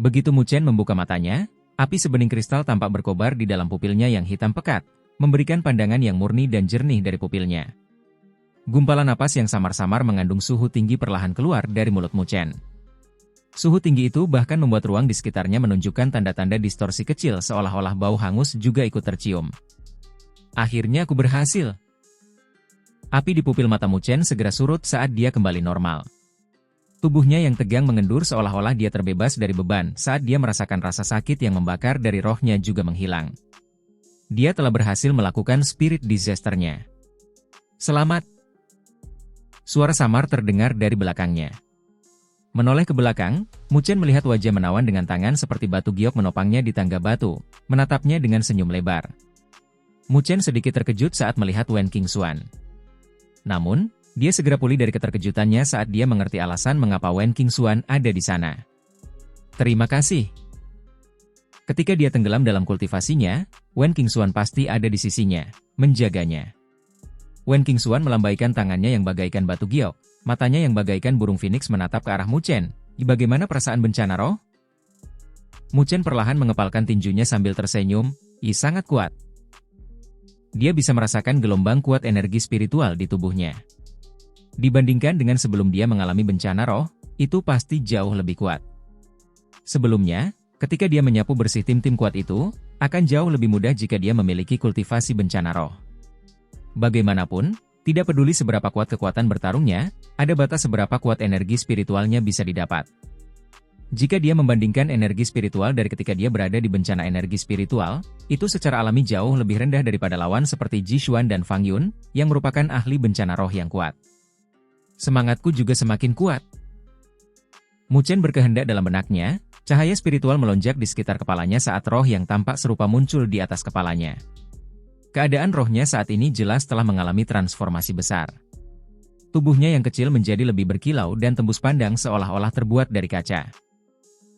Begitu Mu Chen membuka matanya, api sebening kristal tampak berkobar di dalam pupilnya yang hitam pekat, memberikan pandangan yang murni dan jernih dari pupilnya. Gumpalan napas yang samar-samar mengandung suhu tinggi perlahan keluar dari mulut Mu Chen. Suhu tinggi itu bahkan membuat ruang di sekitarnya menunjukkan tanda-tanda distorsi kecil seolah-olah bau hangus juga ikut tercium. Akhirnya aku berhasil. Api di pupil mata Mu Chen segera surut saat dia kembali normal. Tubuhnya yang tegang mengendur seolah-olah dia terbebas dari beban saat dia merasakan rasa sakit yang membakar dari rohnya juga menghilang. Dia telah berhasil melakukan spirit disaster-nya. Selamat! Suara samar terdengar dari belakangnya. Menoleh ke belakang, Mu Chen melihat wajah menawan dengan tangan seperti batu giok menopangnya di tangga batu, menatapnya dengan senyum lebar. Mu Chen sedikit terkejut saat melihat Wen Qingxuan. Namun, dia segera pulih dari keterkejutannya saat dia mengerti alasan mengapa Wen Qingxuan ada di sana. Terima kasih. Ketika dia tenggelam dalam kultivasinya, Wen Qingxuan pasti ada di sisinya, menjaganya. Wen Qingxuan melambaikan tangannya yang bagaikan batu giok. Matanya yang bagaikan burung phoenix menatap ke arah Mu Chen. Bagaimana perasaan bencana roh? Mu Chen perlahan mengepalkan tinjunya sambil tersenyum. Sangat kuat. Dia bisa merasakan gelombang kuat energi spiritual di tubuhnya. Dibandingkan dengan sebelum dia mengalami bencana roh, itu pasti jauh lebih kuat. Sebelumnya, ketika dia menyapu bersih tim-tim kuat itu, akan jauh lebih mudah jika dia memiliki kultivasi bencana roh. Bagaimanapun, tidak peduli seberapa kuat kekuatan bertarungnya, ada batas seberapa kuat energi spiritualnya bisa didapat. Jika dia membandingkan energi spiritual dari ketika dia berada di bencana energi spiritual, itu secara alami jauh lebih rendah daripada lawan seperti Ji Xuan dan Fang Yun, yang merupakan ahli bencana roh yang kuat. Semangatku juga semakin kuat. Mu Chen berkehendak dalam benaknya, cahaya spiritual melonjak di sekitar kepalanya saat roh yang tampak serupa muncul di atas kepalanya. Keadaan rohnya saat ini jelas telah mengalami transformasi besar. Tubuhnya yang kecil menjadi lebih berkilau dan tembus pandang seolah-olah terbuat dari kaca.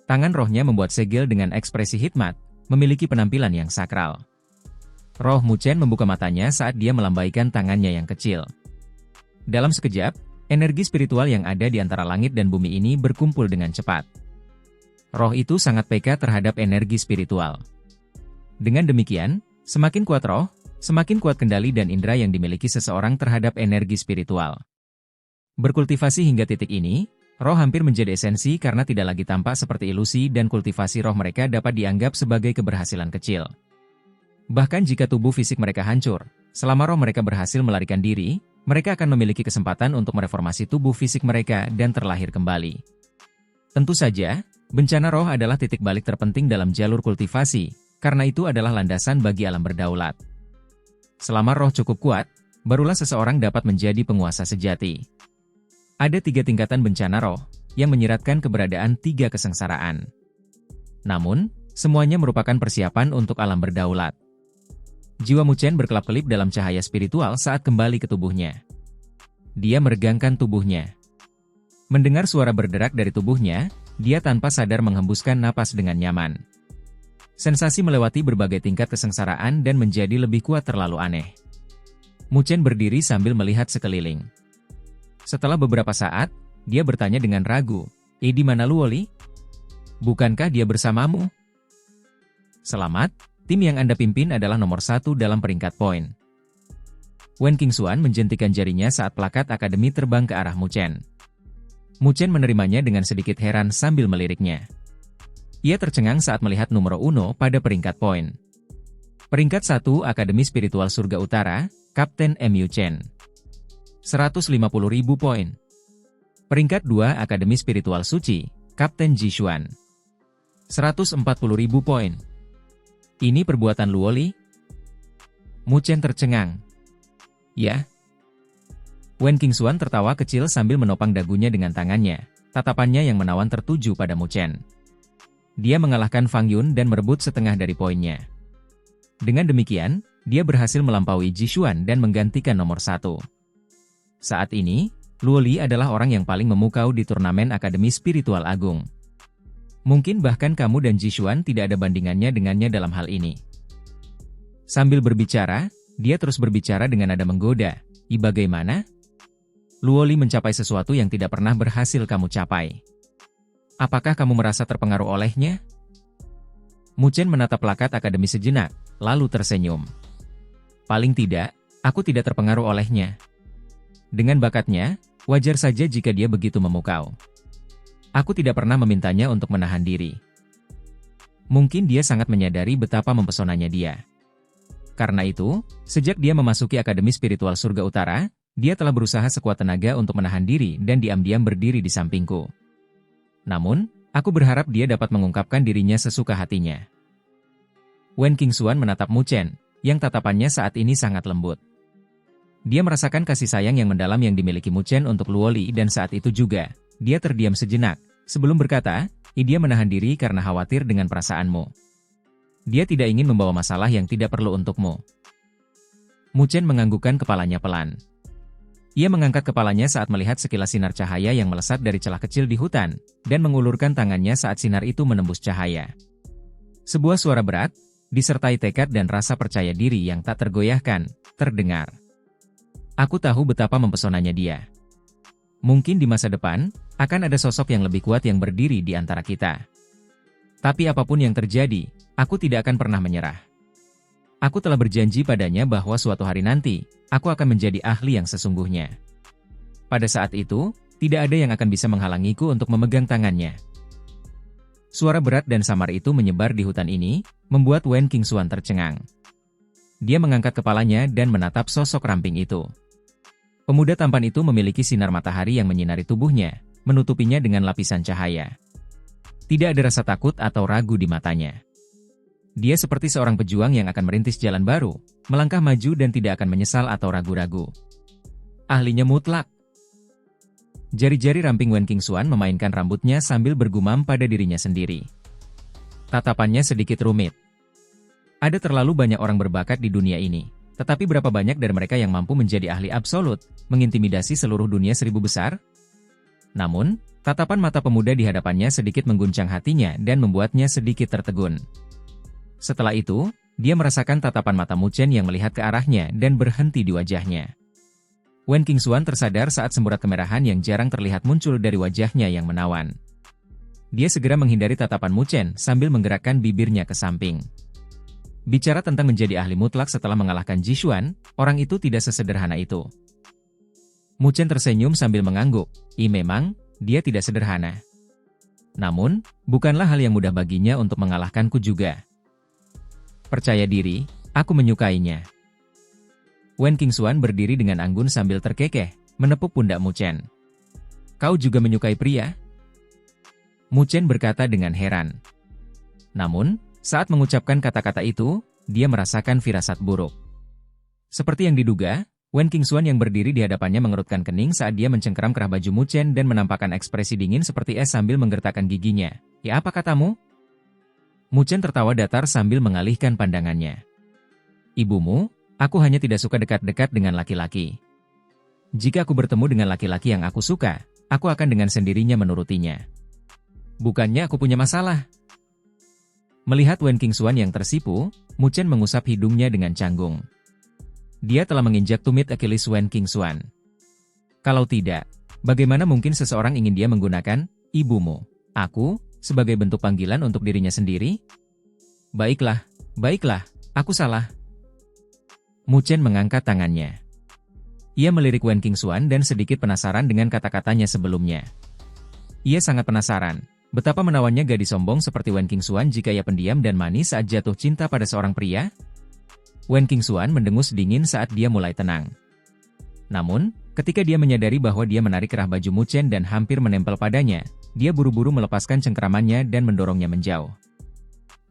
Tangan rohnya membuat segel dengan ekspresi hikmat, memiliki penampilan yang sakral. Roh Mu Chen membuka matanya saat dia melambaikan tangannya yang kecil. Dalam sekejap, energi spiritual yang ada di antara langit dan bumi ini berkumpul dengan cepat. Roh itu sangat peka terhadap energi spiritual. Dengan demikian, semakin kuat roh, semakin kuat kendali dan indera yang dimiliki seseorang terhadap energi spiritual. Berkultivasi hingga titik ini, roh hampir menjadi esensi karena tidak lagi tampak seperti ilusi dan kultivasi roh mereka dapat dianggap sebagai keberhasilan kecil. Bahkan jika tubuh fisik mereka hancur, selama roh mereka berhasil melarikan diri, mereka akan memiliki kesempatan untuk mereformasi tubuh fisik mereka dan terlahir kembali. Tentu saja, bencana roh adalah titik balik terpenting dalam jalur kultivasi, karena itu adalah landasan bagi alam berdaulat. Selama roh cukup kuat, barulah seseorang dapat menjadi penguasa sejati. Ada 3 tingkatan bencana roh, yang menyiratkan keberadaan 3 kesengsaraan. Namun, semuanya merupakan persiapan untuk alam berdaulat. Jiwa Mu Chen berkelap-kelip dalam cahaya spiritual saat kembali ke tubuhnya. Dia meregangkan tubuhnya. Mendengar suara berderak dari tubuhnya, dia tanpa sadar menghembuskan napas dengan nyaman. Sensasi melewati berbagai tingkat kesengsaraan dan menjadi lebih kuat terlalu aneh. Mu Chen berdiri sambil melihat sekeliling. Setelah beberapa saat, dia bertanya dengan ragu, di mana Luoli? Bukankah dia bersamamu? Selamat, tim yang Anda pimpin adalah nomor 1 dalam peringkat poin. Wen Qingxuan menjentikan jarinya saat plakat akademi terbang ke arah Mu Chen. Mu Chen menerimanya dengan sedikit heran sambil meliriknya. Ia tercengang saat melihat nomor 1 pada peringkat poin. Peringkat 1 Akademi Spiritual Surga Utara, Kapten Mu Chen. 150.000 poin. Peringkat 2 Akademi Spiritual Suci, Kapten Ji Xuan. 140.000 poin. Ini perbuatan Luoli? Mu Chen tercengang. Ya. Wen Qingxuan tertawa kecil sambil menopang dagunya dengan tangannya, tatapannya yang menawan tertuju pada Mu Chen. Dia mengalahkan Fang Yun dan merebut setengah dari poinnya. Dengan demikian, dia berhasil melampaui Ji Xuan dan menggantikan nomor 1. Saat ini, Luoli adalah orang yang paling memukau di turnamen Akademi Spiritual Agung. Mungkin bahkan kamu dan Ji Xuan tidak ada bandingannya dengannya dalam hal ini. Sambil berbicara, dia terus berbicara dengan nada menggoda. Bagaimana? Luoli mencapai sesuatu yang tidak pernah berhasil kamu capai. Apakah kamu merasa terpengaruh olehnya? Mu Chen menatap plakat akademis sejenak, lalu tersenyum. Paling tidak, aku tidak terpengaruh olehnya. Dengan bakatnya, wajar saja jika dia begitu memukau. Aku tidak pernah memintanya untuk menahan diri. Mungkin dia sangat menyadari betapa mempesonanya dia. Karena itu, sejak dia memasuki Akademi Spiritual Surga Utara, dia telah berusaha sekuat tenaga untuk menahan diri dan diam-diam berdiri di sampingku. Namun, aku berharap dia dapat mengungkapkan dirinya sesuka hatinya. Wen Qingxuan menatap Mu Chen, yang tatapannya saat ini sangat lembut. Dia merasakan kasih sayang yang mendalam yang dimiliki Mu Chen untuk Luoli dan saat itu juga, dia terdiam sejenak, sebelum berkata, dia menahan diri karena khawatir dengan perasaanmu. Dia tidak ingin membawa masalah yang tidak perlu untukmu. Mu Chen menganggukkan kepalanya pelan. Ia mengangkat kepalanya saat melihat sekilas sinar cahaya yang melesat dari celah kecil di hutan, dan mengulurkan tangannya saat sinar itu menembus cahaya. Sebuah suara berat, disertai tekad dan rasa percaya diri yang tak tergoyahkan, terdengar. Aku tahu betapa mempesonanya dia. Mungkin di masa depan, akan ada sosok yang lebih kuat yang berdiri di antara kita. Tapi apapun yang terjadi, aku tidak akan pernah menyerah. Aku telah berjanji padanya bahwa suatu hari nanti, aku akan menjadi ahli yang sesungguhnya. Pada saat itu, tidak ada yang akan bisa menghalangiku untuk memegang tangannya. Suara berat dan samar itu menyebar di hutan ini, membuat Wen Qingxuan tercengang. Dia mengangkat kepalanya dan menatap sosok ramping itu. Pemuda tampan itu memiliki sinar matahari yang menyinari tubuhnya, menutupinya dengan lapisan cahaya. Tidak ada rasa takut atau ragu di matanya. Dia seperti seorang pejuang yang akan merintis jalan baru, melangkah maju dan tidak akan menyesal atau ragu-ragu. Ahlinya mutlak. Jari-jari ramping Wen Qingxuan memainkan rambutnya sambil bergumam pada dirinya sendiri. Tatapannya sedikit rumit. Ada terlalu banyak orang berbakat di dunia ini, tetapi berapa banyak dari mereka yang mampu menjadi ahli absolut, mengintimidasi seluruh dunia 1000 besar? Namun, tatapan mata pemuda di hadapannya sedikit mengguncang hatinya dan membuatnya sedikit tertegun. Setelah itu, dia merasakan tatapan mata Mu Chen yang melihat ke arahnya dan berhenti di wajahnya. Wen Qingxuan tersadar saat semburat kemerahan yang jarang terlihat muncul dari wajahnya yang menawan. Dia segera menghindari tatapan Mu Chen sambil menggerakkan bibirnya ke samping. Bicara tentang menjadi ahli mutlak setelah mengalahkan Jishuan, orang itu tidak sesederhana itu. Mu Chen tersenyum sambil mengangguk, memang, dia tidak sederhana. Namun, bukanlah hal yang mudah baginya untuk mengalahkanku juga. Percaya diri, aku menyukainya. Wen Qingxuan berdiri dengan anggun sambil terkekeh, menepuk pundak Mu Chen. Kau juga menyukai pria? Mu Chen berkata dengan heran. Namun, saat mengucapkan kata-kata itu, dia merasakan firasat buruk. Seperti yang diduga, Wen Qingxuan yang berdiri di hadapannya mengerutkan kening saat dia mencengkeram kerah baju Mu Chen dan menampakkan ekspresi dingin seperti es sambil menggertakkan giginya. Ya apa katamu? Mu Chen tertawa datar sambil mengalihkan pandangannya. Ibumu, aku hanya tidak suka dekat-dekat dengan laki-laki. Jika aku bertemu dengan laki-laki yang aku suka, aku akan dengan sendirinya menurutinya. Bukannya aku punya masalah. Melihat Wen Qingxuan yang tersipu, Mu Chen mengusap hidungnya dengan canggung. Dia telah menginjak tumit Achilles Wen Qingxuan. Kalau tidak, bagaimana mungkin seseorang ingin dia menggunakan ibumu, aku, sebagai bentuk panggilan untuk dirinya sendiri? Baiklah, aku salah. Mu Chen mengangkat tangannya. Ia melirik Wen Qingxuan dan sedikit penasaran dengan kata-katanya sebelumnya. Ia sangat penasaran, betapa menawannya gadis sombong seperti Wen Qingxuan jika ia pendiam dan manis saat jatuh cinta pada seorang pria? Wen Qingxuan mendengus dingin saat dia mulai tenang. Namun, ketika dia menyadari bahwa dia menarik kerah baju Mu Chen dan hampir menempel padanya, dia buru-buru melepaskan cengkeramannya dan mendorongnya menjauh.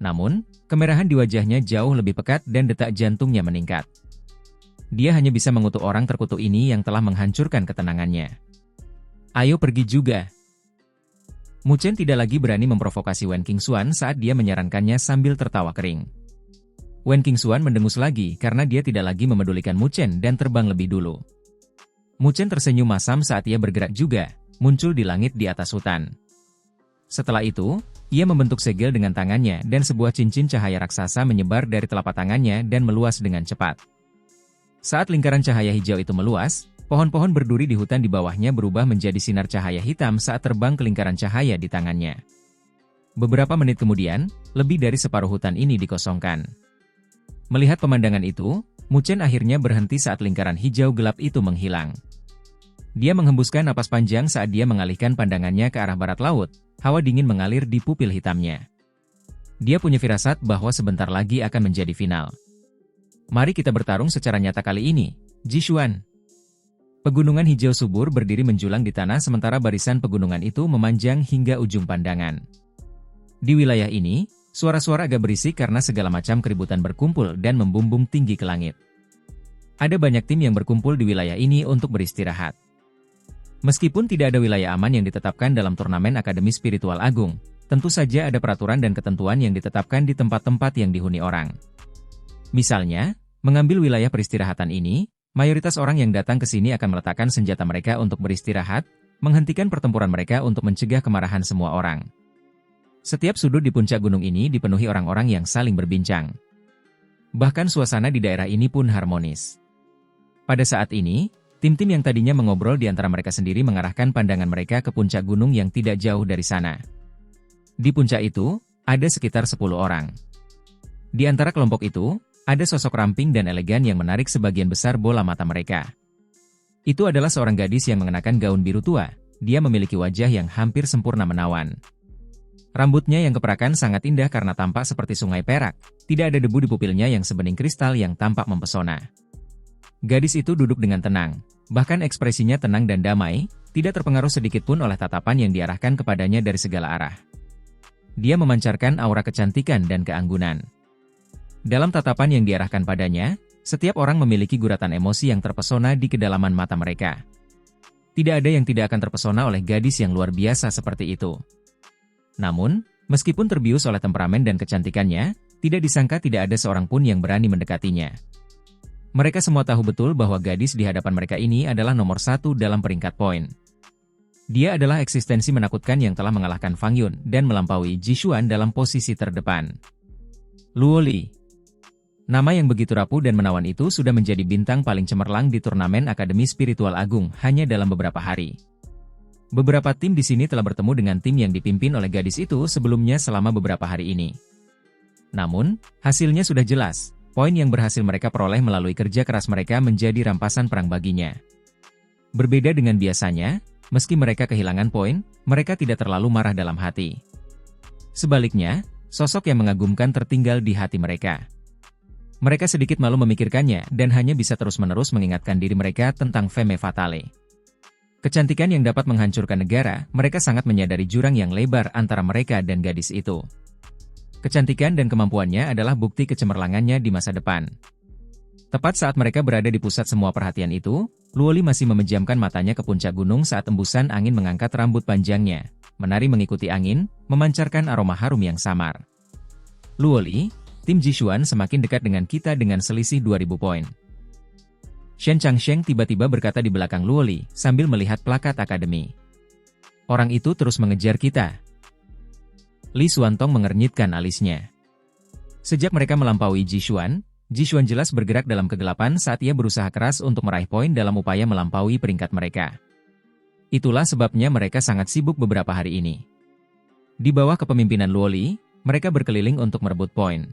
Namun, kemerahan di wajahnya jauh lebih pekat dan detak jantungnya meningkat. Dia hanya bisa mengutuk orang terkutuk ini yang telah menghancurkan ketenangannya. Ayo pergi juga. Mu Chen tidak lagi berani memprovokasi Wen Qingxuan saat dia menyarankannya sambil tertawa kering. Wen Qingxuan mendengus lagi karena dia tidak lagi memedulikan Mu Chen dan terbang lebih dulu. Mu Chen tersenyum masam saat ia bergerak juga, muncul di langit di atas hutan. Setelah itu, ia membentuk segel dengan tangannya dan sebuah cincin cahaya raksasa menyebar dari telapak tangannya dan meluas dengan cepat. Saat lingkaran cahaya hijau itu meluas, Pohon-pohon berduri di hutan di bawahnya berubah menjadi sinar cahaya hitam saat terbang ke lingkaran cahaya di tangannya. Beberapa menit kemudian, lebih dari separuh hutan ini dikosongkan. Melihat pemandangan itu, Mu Chen akhirnya berhenti saat lingkaran hijau gelap itu menghilang. Dia menghembuskan napas panjang saat dia mengalihkan pandangannya ke arah barat laut, hawa dingin mengalir di pupil hitamnya. Dia punya firasat bahwa sebentar lagi akan menjadi final. Mari kita bertarung secara nyata kali ini, Jishuan. Pegunungan hijau subur berdiri menjulang di tanah sementara barisan pegunungan itu memanjang hingga ujung pandangan. Di wilayah ini, suara-suara agak berisik karena segala macam keributan berkumpul dan membumbung tinggi ke langit. Ada banyak tim yang berkumpul di wilayah ini untuk beristirahat. Meskipun tidak ada wilayah aman yang ditetapkan dalam turnamen Akademi Spiritual Agung, tentu saja ada peraturan dan ketentuan yang ditetapkan di tempat-tempat yang dihuni orang. Misalnya, mengambil wilayah peristirahatan ini, mayoritas orang yang datang ke sini akan meletakkan senjata mereka untuk beristirahat, menghentikan pertempuran mereka untuk mencegah kemarahan semua orang. Setiap sudut di puncak gunung ini dipenuhi orang-orang yang saling berbincang. Bahkan suasana di daerah ini pun harmonis. Pada saat ini, tim-tim yang tadinya mengobrol di antara mereka sendiri mengarahkan pandangan mereka ke puncak gunung yang tidak jauh dari sana. Di puncak itu, ada sekitar 10 orang. Di antara kelompok itu, ada sosok ramping dan elegan yang menarik sebagian besar bola mata mereka. Itu adalah seorang gadis yang mengenakan gaun biru tua. Dia memiliki wajah yang hampir sempurna menawan. Rambutnya yang keperakan sangat indah karena tampak seperti sungai perak. Tidak ada debu di pupilnya yang sebening kristal yang tampak mempesona. Gadis itu duduk dengan tenang. Bahkan ekspresinya tenang dan damai, tidak terpengaruh sedikitpun oleh tatapan yang diarahkan kepadanya dari segala arah. Dia memancarkan aura kecantikan dan keanggunan. Dalam tatapan yang diarahkan padanya, setiap orang memiliki guratan emosi yang terpesona di kedalaman mata mereka. Tidak ada yang tidak akan terpesona oleh gadis yang luar biasa seperti itu. Namun, meskipun terbius oleh temperamen dan kecantikannya, tidak disangka tidak ada seorang pun yang berani mendekatinya. Mereka semua tahu betul bahwa gadis di hadapan mereka ini adalah nomor 1 dalam peringkat poin. Dia adalah eksistensi menakutkan yang telah mengalahkan Fang Yun dan melampaui Jishuan dalam posisi terdepan. Luo Li. Nama yang begitu rapuh dan menawan itu sudah menjadi bintang paling cemerlang di turnamen Akademi Spiritual Agung hanya dalam beberapa hari. Beberapa tim di sini telah bertemu dengan tim yang dipimpin oleh gadis itu sebelumnya selama beberapa hari ini. Namun, hasilnya sudah jelas. Poin yang berhasil mereka peroleh melalui kerja keras mereka menjadi rampasan perang baginya. Berbeda dengan biasanya, meski mereka kehilangan poin, mereka tidak terlalu marah dalam hati. Sebaliknya, sosok yang mengagumkan tertinggal di hati mereka. Mereka sedikit malu memikirkannya dan hanya bisa terus-menerus mengingatkan diri mereka tentang Femme Fatale. Kecantikan yang dapat menghancurkan negara, mereka sangat menyadari jurang yang lebar antara mereka dan gadis itu. Kecantikan dan kemampuannya adalah bukti kecemerlangannya di masa depan. Tepat saat mereka berada di pusat semua perhatian itu, Luo Li masih memejamkan matanya ke puncak gunung saat embusan angin mengangkat rambut panjangnya, menari mengikuti angin, memancarkan aroma harum yang samar. Luo Li, tim Jishuan semakin dekat dengan kita dengan selisih 2000 poin. Shen Changsheng tiba-tiba berkata di belakang Luo Li sambil melihat plakat akademi. Orang itu terus mengejar kita. Li Xuantong mengernyitkan alisnya. Sejak mereka melampaui Jishuan, Jishuan jelas bergerak dalam kegelapan saat ia berusaha keras untuk meraih poin dalam upaya melampaui peringkat mereka. Itulah sebabnya mereka sangat sibuk beberapa hari ini. Di bawah kepemimpinan Luo Li, mereka berkeliling untuk merebut poin.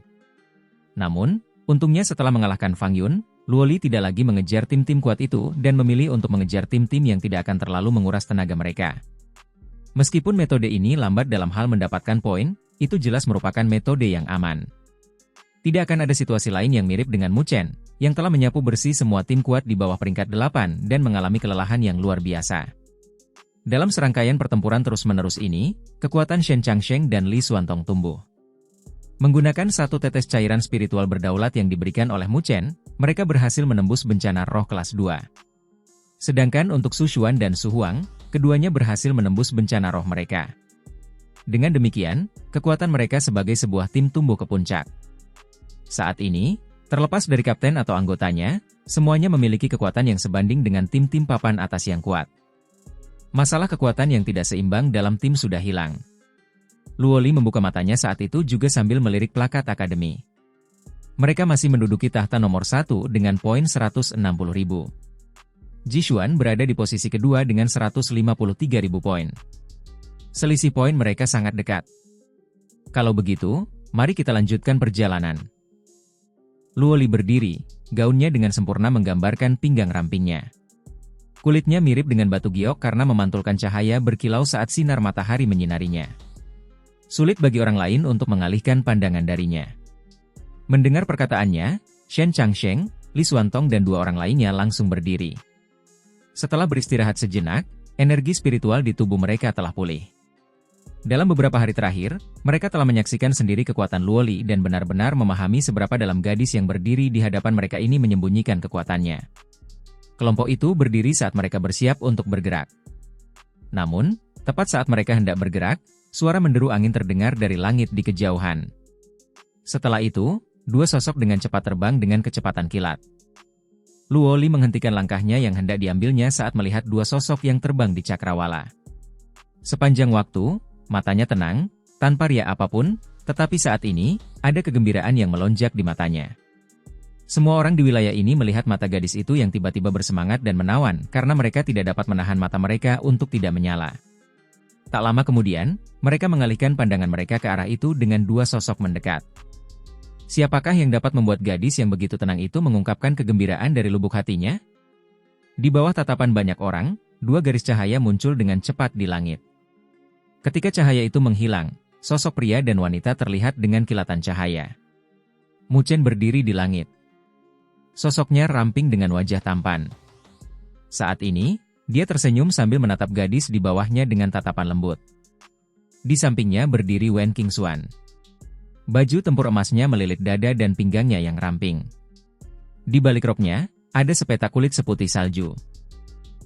Namun, untungnya setelah mengalahkan Fang Yun, Luo Li tidak lagi mengejar tim-tim kuat itu dan memilih untuk mengejar tim-tim yang tidak akan terlalu menguras tenaga mereka. Meskipun metode ini lambat dalam hal mendapatkan poin, itu jelas merupakan metode yang aman. Tidak akan ada situasi lain yang mirip dengan Mu Chen, yang telah menyapu bersih semua tim kuat di bawah peringkat 8 dan mengalami kelelahan yang luar biasa. Dalam serangkaian pertempuran terus-menerus ini, kekuatan Shen Changsheng dan Li Xuantong tumbuh. Menggunakan satu tetes cairan spiritual berdaulat yang diberikan oleh Mu Chen, mereka berhasil menembus bencana roh kelas 2. Sedangkan untuk Su Xuan dan Su Huang, keduanya berhasil menembus bencana roh mereka. Dengan demikian, kekuatan mereka sebagai sebuah tim tumbuh ke puncak. Saat ini, terlepas dari kapten atau anggotanya, semuanya memiliki kekuatan yang sebanding dengan tim-tim papan atas yang kuat. Masalah kekuatan yang tidak seimbang dalam tim sudah hilang. Luo Li membuka matanya saat itu juga sambil melirik plakat akademi. Mereka masih menduduki tahta nomor 1 dengan poin 160.000. Jishuan berada di posisi kedua dengan 153.000 poin. Selisih poin mereka sangat dekat. Kalau begitu, mari kita lanjutkan perjalanan. Luoli berdiri, gaunnya dengan sempurna menggambarkan pinggang rampingnya. Kulitnya mirip dengan batu giok karena memantulkan cahaya berkilau saat sinar matahari menyinarinya. Sulit bagi orang lain untuk mengalihkan pandangan darinya. Mendengar perkataannya, Shen Changsheng, Li Xuantong dan dua orang lainnya langsung berdiri. Setelah beristirahat sejenak, energi spiritual di tubuh mereka telah pulih. Dalam beberapa hari terakhir, mereka telah menyaksikan sendiri kekuatan Luoli dan benar-benar memahami seberapa dalam gadis yang berdiri di hadapan mereka ini menyembunyikan kekuatannya. Kelompok itu berdiri saat mereka bersiap untuk bergerak. Namun, tepat saat mereka hendak bergerak, suara menderu angin terdengar dari langit di kejauhan. Setelah itu, dua sosok dengan cepat terbang dengan kecepatan kilat. Luoli menghentikan langkahnya yang hendak diambilnya saat melihat dua sosok yang terbang di cakrawala. Sepanjang waktu, matanya tenang, tanpa riak apapun, tetapi saat ini, ada kegembiraan yang melonjak di matanya. Semua orang di wilayah ini melihat mata gadis itu yang tiba-tiba bersemangat dan menawan karena mereka tidak dapat menahan mata mereka untuk tidak menyala. Tak lama kemudian, mereka mengalihkan pandangan mereka ke arah itu dengan dua sosok mendekat. Siapakah yang dapat membuat gadis yang begitu tenang itu mengungkapkan kegembiraan dari lubuk hatinya? Di bawah tatapan banyak orang, dua garis cahaya muncul dengan cepat di langit. Ketika cahaya itu menghilang, sosok pria dan wanita terlihat dengan kilatan cahaya. Mu Chen berdiri di langit. Sosoknya ramping dengan wajah tampan. Saat ini, dia tersenyum sambil menatap gadis di bawahnya dengan tatapan lembut. Di sampingnya berdiri Wen Qingxuan. Baju tempur emasnya melilit dada dan pinggangnya yang ramping. Di balik roknya, ada sepetak kulit seputih salju.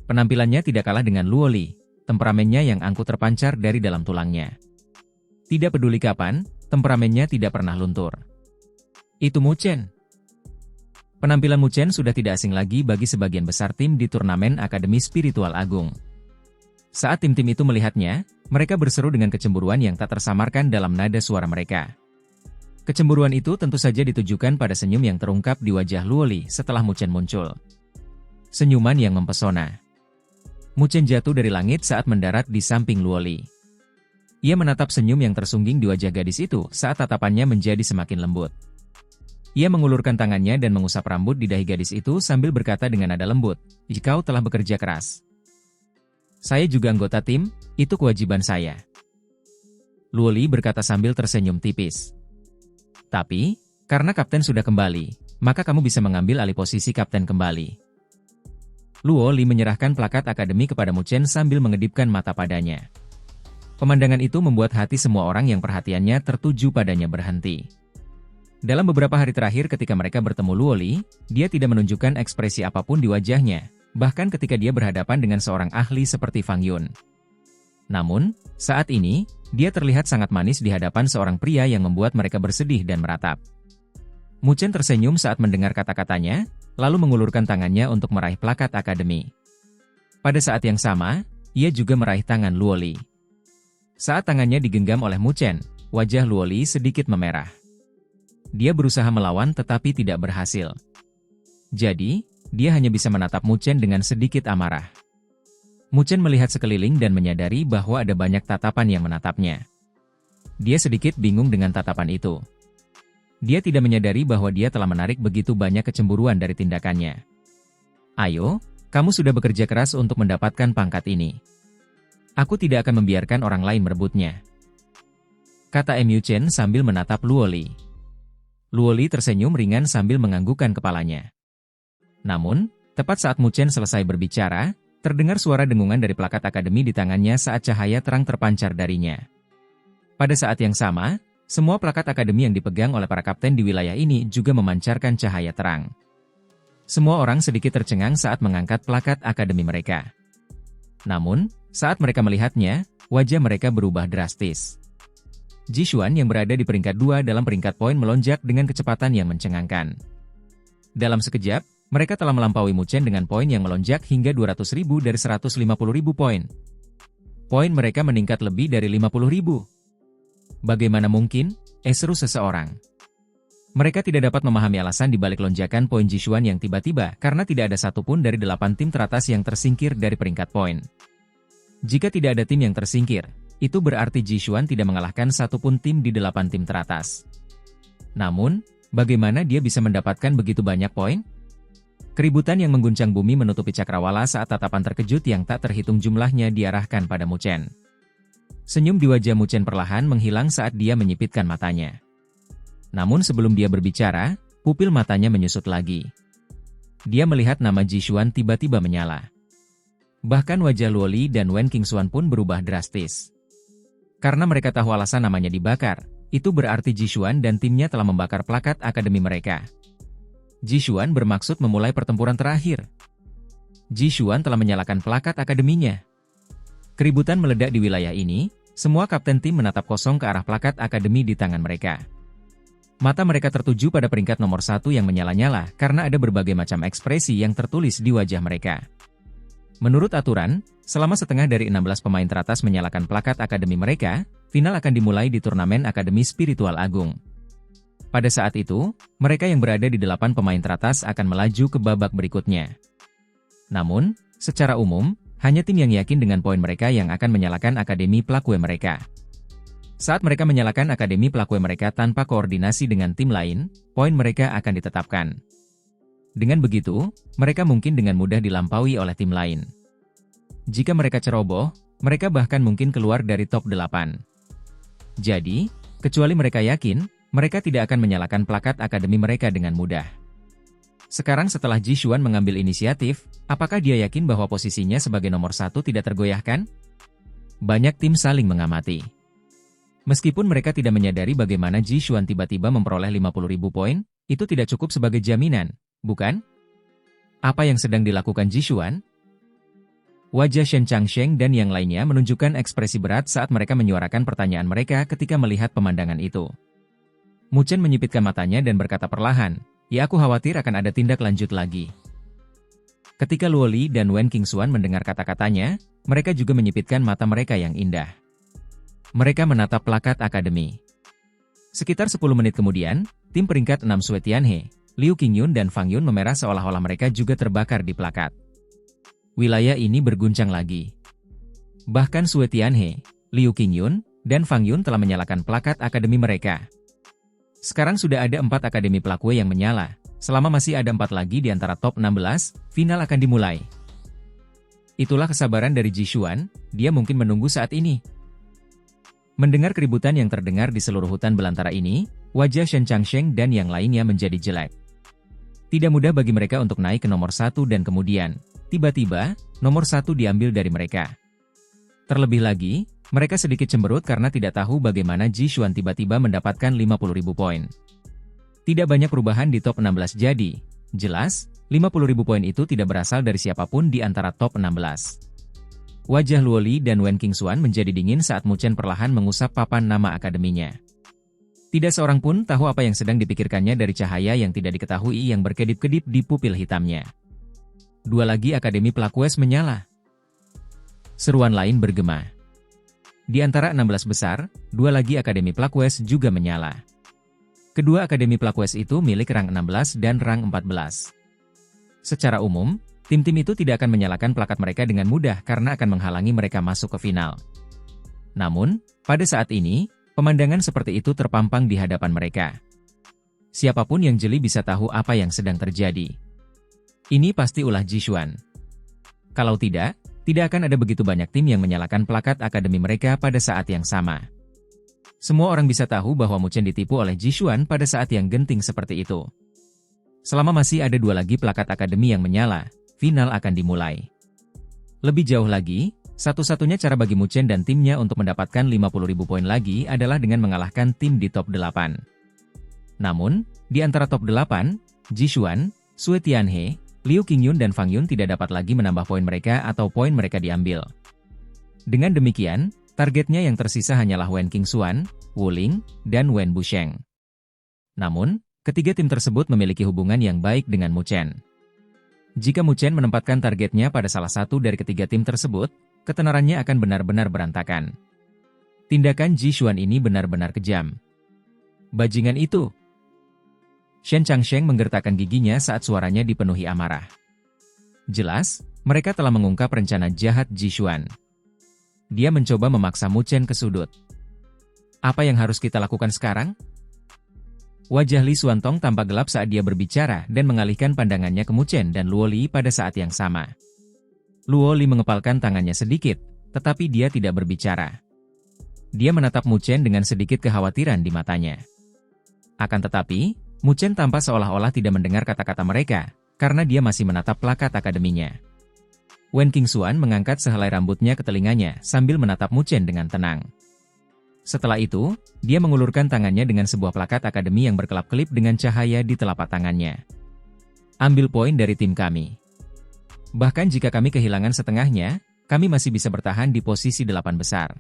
Penampilannya tidak kalah dengan Luoli, temperamennya yang angkuh terpancar dari dalam tulangnya. Tidak peduli kapan, temperamennya tidak pernah luntur. Itu Mu Chen. Penampilan Mu Chen sudah tidak asing lagi bagi sebagian besar tim di turnamen Akademi Spiritual Agung. Saat tim-tim itu melihatnya, mereka berseru dengan kecemburuan yang tak tersamarkan dalam nada suara mereka. Kecemburuan itu tentu saja ditujukan pada senyum yang terungkap di wajah Luoli setelah Mu Chen muncul. Senyuman yang mempesona. Mu Chen jatuh dari langit saat mendarat di samping Luoli. Ia menatap senyum yang tersungging di wajah gadis itu saat tatapannya menjadi semakin lembut. Ia mengulurkan tangannya dan mengusap rambut di dahi gadis itu sambil berkata dengan nada lembut, "Kau telah bekerja keras. Saya juga anggota tim, itu kewajiban saya." Luoli berkata sambil tersenyum tipis. Tapi, karena kapten sudah kembali, maka kamu bisa mengambil alih posisi kapten kembali. Luoli menyerahkan plakat akademi kepada Mu Chen sambil mengedipkan mata padanya. Pemandangan itu membuat hati semua orang yang perhatiannya tertuju padanya berhenti. Dalam beberapa hari terakhir ketika mereka bertemu Luoli, dia tidak menunjukkan ekspresi apapun di wajahnya, bahkan ketika dia berhadapan dengan seorang ahli seperti Fang Yun. Namun, saat ini, dia terlihat sangat manis di hadapan seorang pria yang membuat mereka bersedih dan meratap. Mu Chen tersenyum saat mendengar kata-katanya, lalu mengulurkan tangannya untuk meraih plakat akademi. Pada saat yang sama, ia juga meraih tangan Luoli. Saat tangannya digenggam oleh Mu Chen, wajah Luoli sedikit memerah. Dia berusaha melawan tetapi tidak berhasil. Jadi, dia hanya bisa menatap Mu Chen dengan sedikit amarah. Mu Chen melihat sekeliling dan menyadari bahwa ada banyak tatapan yang menatapnya. Dia sedikit bingung dengan tatapan itu. Dia tidak menyadari bahwa dia telah menarik begitu banyak kecemburuan dari tindakannya. "Ayo, kamu sudah bekerja keras untuk mendapatkan pangkat ini. Aku tidak akan membiarkan orang lain merebutnya," kata Mu Chen sambil menatap Luoli. Luoli tersenyum ringan sambil menganggukkan kepalanya. Namun, tepat saat Mu Chen selesai berbicara, terdengar suara dengungan dari plakat akademi di tangannya saat cahaya terang terpancar darinya. Pada saat yang sama, semua plakat akademi yang dipegang oleh para kapten di wilayah ini juga memancarkan cahaya terang. Semua orang sedikit tercengang saat mengangkat plakat akademi mereka. Namun, saat mereka melihatnya, wajah mereka berubah drastis. Jishuan yang berada di peringkat 2 dalam peringkat poin melonjak dengan kecepatan yang mencengangkan. Dalam sekejap, mereka telah melampaui Mu Chen dengan poin yang melonjak hingga 200.000 dari 150.000 poin. Poin mereka meningkat lebih dari 50.000. "Bagaimana mungkin?" seru seseorang. Mereka tidak dapat memahami alasan di balik lonjakan poin Jishuan yang tiba-tiba karena tidak ada satupun dari 8 tim teratas yang tersingkir dari peringkat poin. Jika tidak ada tim yang tersingkir, itu berarti Jishuan tidak mengalahkan satupun tim di 8 tim teratas. Namun, bagaimana dia bisa mendapatkan begitu banyak poin? Keributan yang mengguncang bumi menutupi cakrawala saat tatapan terkejut yang tak terhitung jumlahnya diarahkan pada Mu Chen. Senyum di wajah Mu Chen perlahan menghilang saat dia menyipitkan matanya. Namun sebelum dia berbicara, pupil matanya menyusut lagi. Dia melihat nama Jishuan tiba-tiba menyala. Bahkan wajah Luo Li dan Wen Qingxuan pun berubah drastis. Karena mereka tahu alasan namanya dibakar, itu berarti Jishuan dan timnya telah membakar plakat akademi mereka. Jishuan bermaksud memulai pertempuran terakhir. Jishuan telah menyalakan plakat akademinya. Keributan meledak di wilayah ini, semua kapten tim menatap kosong ke arah plakat akademi di tangan mereka. Mata mereka tertuju pada peringkat nomor 1 yang menyala-nyala karena ada berbagai macam ekspresi yang tertulis di wajah mereka. Menurut aturan, selama setengah dari 16 pemain teratas menyalakan plakat akademi mereka, final akan dimulai di turnamen Akademi Spiritual Agung. Pada saat itu, mereka yang berada di 8 pemain teratas akan melaju ke babak berikutnya. Namun, secara umum, hanya tim yang yakin dengan poin mereka yang akan menyalakan akademi pelakue mereka. Saat mereka menyalakan akademi pelakue mereka tanpa koordinasi dengan tim lain, poin mereka akan ditetapkan. Dengan begitu, mereka mungkin dengan mudah dilampaui oleh tim lain. Jika mereka ceroboh, mereka bahkan mungkin keluar dari top 8. Jadi, kecuali mereka yakin, mereka tidak akan menyalakan plakat akademi mereka dengan mudah. Sekarang setelah Jishuan mengambil inisiatif, apakah dia yakin bahwa posisinya sebagai nomor 1 tidak tergoyahkan? Banyak tim saling mengamati. Meskipun mereka tidak menyadari bagaimana Jishuan tiba-tiba memperoleh 50.000 poin, itu tidak cukup sebagai jaminan, bukan? Apa yang sedang dilakukan Jishuan? Wajah Shen Changsheng dan yang lainnya menunjukkan ekspresi berat saat mereka menyuarakan pertanyaan mereka ketika melihat pemandangan itu. Mu Chen menyipitkan matanya dan berkata perlahan, "Ya, aku khawatir akan ada tindak lanjut lagi." Ketika Luo Li dan Wen Qingxuan mendengar kata-katanya, mereka juga menyipitkan mata mereka yang indah. Mereka menatap plakat akademi. Sekitar 10 menit kemudian, tim peringkat 6 Sue Tianhe, Liu Qingyun dan Fang Yun memerah seolah-olah mereka juga terbakar di plakat. Wilayah ini berguncang lagi. Bahkan Sue Tianhe, Liu Qingyun, dan Fang Yun telah menyalakan plakat akademi mereka. Sekarang sudah ada 4 akademi pelakue yang menyala. Selama masih ada 4 lagi di antara top 16, final akan dimulai. Itulah kesabaran dari Jishuan, dia mungkin menunggu saat ini. Mendengar keributan yang terdengar di seluruh hutan belantara ini, wajah Shen Changsheng dan yang lainnya menjadi jelek. Tidak mudah bagi mereka untuk naik ke nomor 1 dan kemudian, tiba-tiba, nomor 1 diambil dari mereka. Terlebih lagi, mereka sedikit cemberut karena tidak tahu bagaimana Jishuan tiba-tiba mendapatkan 50.000 poin. Tidak banyak perubahan di top 16 jadi, jelas, 50.000 poin itu tidak berasal dari siapapun di antara top 16. Wajah Luo Li dan Wen Qingxuan menjadi dingin saat Mu Chen perlahan mengusap papan nama akademinya. Tidak seorang pun tahu apa yang sedang dipikirkannya dari cahaya yang tidak diketahui yang berkedip-kedip di pupil hitamnya. 2 lagi akademi pelakues menyala. Seruan lain bergema. Di antara 16 besar, 2 lagi akademi pelakues juga menyala. Kedua akademi pelakues itu milik rang 16 dan rang 14. Secara umum, tim-tim itu tidak akan menyalakan plakat mereka dengan mudah karena akan menghalangi mereka masuk ke final. Namun, pada saat ini, pemandangan seperti itu terpampang di hadapan mereka. Siapapun yang jeli bisa tahu apa yang sedang terjadi. Ini pasti ulah Jishuan. Kalau tidak akan ada begitu banyak tim yang menyalakan plakat akademi mereka pada saat yang sama. Semua orang bisa tahu bahwa Mu Chen ditipu oleh Jishuan pada saat yang genting seperti itu. Selama masih ada 2 lagi plakat akademi yang menyala, final akan dimulai. Lebih jauh lagi, satu-satunya cara bagi Mu Chen dan timnya untuk mendapatkan 50.000 poin lagi adalah dengan mengalahkan tim di top 8. Namun, di antara top 8, Jishuan, Sue Tianhe, Liu Qingyun dan Fang Yun tidak dapat lagi menambah poin mereka atau poin mereka diambil. Dengan demikian, targetnya yang tersisa hanyalah Wen Qingxuan, Wu Ling, dan Wen Busheng. Namun, ketiga tim tersebut memiliki hubungan yang baik dengan Mu Chen. Jika Mu Chen menempatkan targetnya pada salah satu dari ketiga tim tersebut, ketenarannya akan benar-benar berantakan. Tindakan Jishuan ini benar-benar kejam. Bajingan itu. Shen Changsheng menggertakkan giginya saat suaranya dipenuhi amarah. Jelas, mereka telah mengungkap rencana jahat Ji Xuan. Dia mencoba memaksa Mu Chen ke sudut. Apa yang harus kita lakukan sekarang? Wajah Li Xuantong tampak gelap saat dia berbicara dan mengalihkan pandangannya ke Mu Chen dan Luo Li pada saat yang sama. Luo Li mengepalkan tangannya sedikit, tetapi dia tidak berbicara. Dia menatap Mu Chen dengan sedikit kekhawatiran di matanya. Akan tetapi, Mu Chen tampak seolah-olah tidak mendengar kata-kata mereka, karena dia masih menatap plakat akademinya. Wen Qingxuan mengangkat sehelai rambutnya ke telinganya sambil menatap Mu Chen dengan tenang. Setelah itu, dia mengulurkan tangannya dengan sebuah plakat akademi yang berkelap-kelip dengan cahaya di telapak tangannya. Ambil poin dari tim kami. Bahkan jika kami kehilangan setengahnya, kami masih bisa bertahan di posisi 8 besar.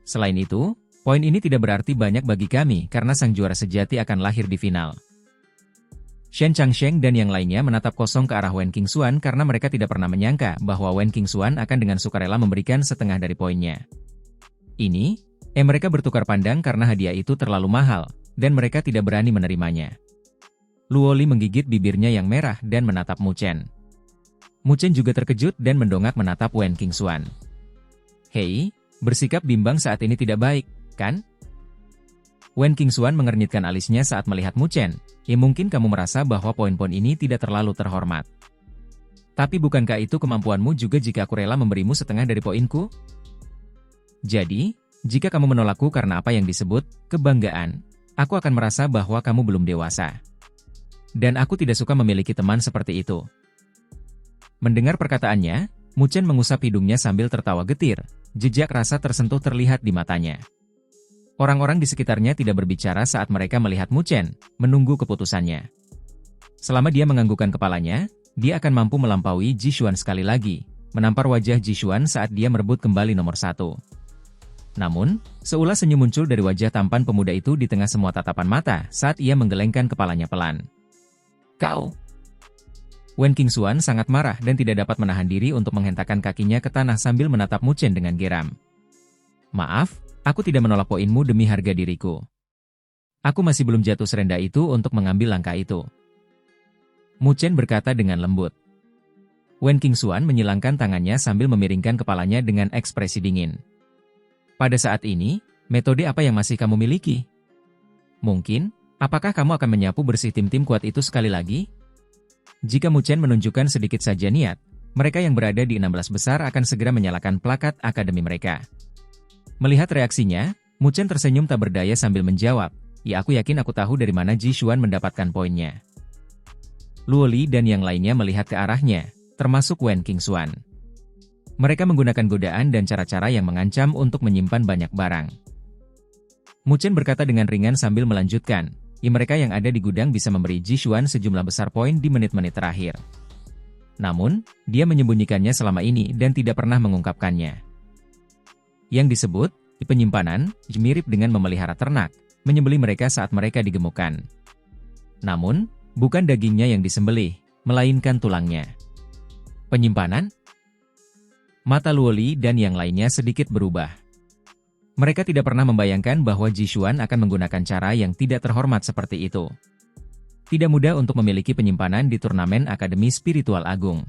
Selain itu, poin ini tidak berarti banyak bagi kami karena sang juara sejati akan lahir di final. Shen Changsheng dan yang lainnya menatap kosong ke arah Wen Qingxuan karena mereka tidak pernah menyangka bahwa Wen Qingxuan akan dengan sukarela memberikan setengah dari poinnya. Mereka bertukar pandang karena hadiah itu terlalu mahal, dan mereka tidak berani menerimanya. Luo Li menggigit bibirnya yang merah dan menatap Mu Chen. Mu Chen juga terkejut dan mendongak menatap Wen Qingxuan. Hei, bersikap bimbang saat ini tidak baik, kan? Wen Qingxuan mengernyitkan alisnya saat melihat Mu Chen. Mungkin kamu merasa bahwa poin-poin ini tidak terlalu terhormat. Tapi bukankah itu kemampuanmu juga jika aku rela memberimu setengah dari poinku? Jadi, jika kamu menolakku karena apa yang disebut kebanggaan, aku akan merasa bahwa kamu belum dewasa. Dan aku tidak suka memiliki teman seperti itu. Mendengar perkataannya, Mu Chen mengusap hidungnya sambil tertawa getir, jejak rasa tersentuh terlihat di matanya. Orang-orang di sekitarnya tidak berbicara saat mereka melihat Mu Chen, menunggu keputusannya. Selama dia menganggukkan kepalanya, dia akan mampu melampaui Ji Xuan sekali lagi, menampar wajah Ji Xuan saat dia merebut kembali nomor 1. Namun, seulas senyum muncul dari wajah tampan pemuda itu di tengah semua tatapan mata saat ia menggelengkan kepalanya pelan. Kau! Wen Qingxuan sangat marah dan tidak dapat menahan diri untuk menghentakkan kakinya ke tanah sambil menatap Mu Chen dengan geram. Maaf, aku tidak menolak poinmu demi harga diriku. Aku masih belum jatuh serendah itu untuk mengambil langkah itu. Mu Chen berkata dengan lembut. Wen Qingxuan menyilangkan tangannya sambil memiringkan kepalanya dengan ekspresi dingin. Pada saat ini, metode apa yang masih kamu miliki? Mungkin, apakah kamu akan menyapu bersih tim-tim kuat itu sekali lagi? Jika Mu Chen menunjukkan sedikit saja niat, mereka yang berada di 16 besar akan segera menyalakan plakat akademi mereka. Melihat reaksinya, Mu Chen tersenyum tak berdaya sambil menjawab, "Ya, aku yakin aku tahu dari mana Ji Xuan mendapatkan poinnya." Luo Li dan yang lainnya melihat ke arahnya, termasuk Wen Qingxuan. Mereka menggunakan godaan dan cara-cara yang mengancam untuk menyimpan banyak barang. Mu Chen berkata dengan ringan sambil melanjutkan, mereka yang ada di gudang bisa memberi Ji Xuan sejumlah besar poin di menit-menit terakhir. Namun, dia menyembunyikannya selama ini dan tidak pernah mengungkapkannya. Yang disebut penyimpanan mirip dengan memelihara ternak, menyembelih mereka saat mereka digemukkan. Namun, bukan dagingnya yang disembelih, melainkan tulangnya. Penyimpanan? Mata Luo Li dan yang lainnya sedikit berubah. Mereka tidak pernah membayangkan bahwa Ji Xuan akan menggunakan cara yang tidak terhormat seperti itu. Tidak mudah untuk memiliki penyimpanan di turnamen Akademi Spiritual Agung.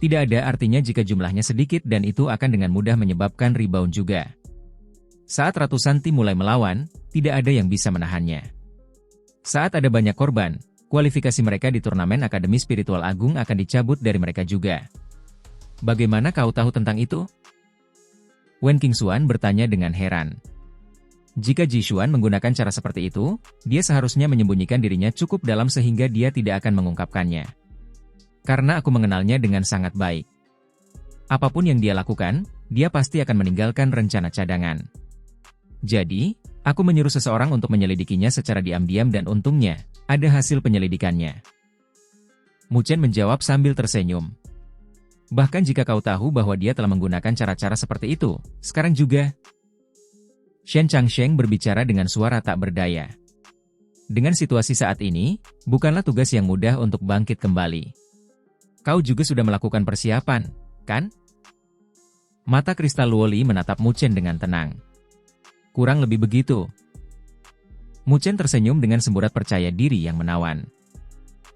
Tidak ada artinya jika jumlahnya sedikit dan itu akan dengan mudah menyebabkan rebound juga. Saat ratusan tim mulai melawan, tidak ada yang bisa menahannya. Saat ada banyak korban, kualifikasi mereka di turnamen Akademi Spiritual Agung akan dicabut dari mereka juga. Bagaimana kau tahu tentang itu? Wen Qingxuan bertanya dengan heran. Jika Ji Xuan menggunakan cara seperti itu, dia seharusnya menyembunyikan dirinya cukup dalam sehingga dia tidak akan mengungkapkannya. Karena aku mengenalnya dengan sangat baik. Apapun yang dia lakukan, dia pasti akan meninggalkan rencana cadangan. Jadi, aku menyuruh seseorang untuk menyelidikinya secara diam-diam dan untungnya, ada hasil penyelidikannya. Mu Chen menjawab sambil tersenyum. Bahkan jika kau tahu bahwa dia telah menggunakan cara-cara seperti itu, sekarang juga. Shen Changsheng berbicara dengan suara tak berdaya. Dengan situasi saat ini, bukanlah tugas yang mudah untuk bangkit kembali. Kau juga sudah melakukan persiapan, kan? Mata kristal Luo Li menatap Mu Chen dengan tenang. Kurang lebih begitu. Mu Chen tersenyum dengan semburat percaya diri yang menawan.